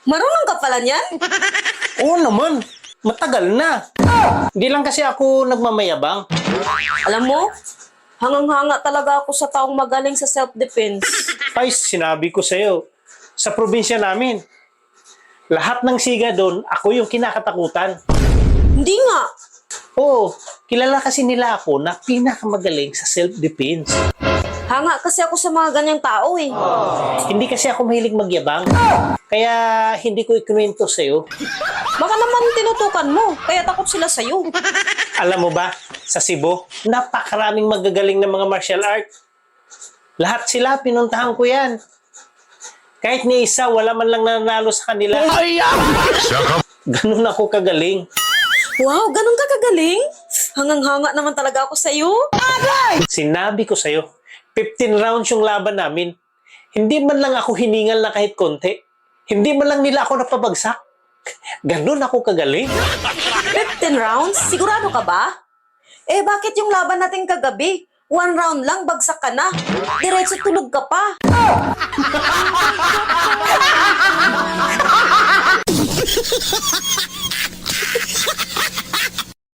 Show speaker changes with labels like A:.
A: Marunong ka pala niyan?
B: Oo naman, matagal na. Hindi lang kasi ako nagmamayabang.
A: Alam mo, hangang-hanga talaga ako sa taong magaling sa self-defense.
B: Ay, sinabi ko sa'yo, sa probinsya namin, lahat ng siga doon, ako yung kinakatakutan.
A: Hindi nga.
B: Oo, kilala kasi nila ako na pinakamagaling sa self-defense.
A: Hanga kasi ako sa mga ganyang tao eh.
B: Hindi kasi ako mahilig magyabang, kaya hindi ko ikwento sa'yo.
A: Baka naman tinutukan mo, kaya takot sila sa'yo.
B: Alam mo ba, sa Cebu, napakaraming magagaling na mga martial art. Lahat sila, pinuntahan ko yan. Kahit ni isa, wala man lang nanalo sa kanila. Ganun ako kagaling.
A: Wow, ganun ka kagaling? Hangang-hanga naman talaga ako sa'yo.
B: Sinabi ko sa'yo, 15 rounds yung laban namin. Hindi man lang ako hiningal na kahit konti. Hindi man lang nila ako napabagsak. Ganun ako kagaling.
A: 15 rounds? Sigurado ka ba? Eh, bakit yung laban natin kagabi? 1 round lang, bagsak ka na. Diretso tulog ka pa.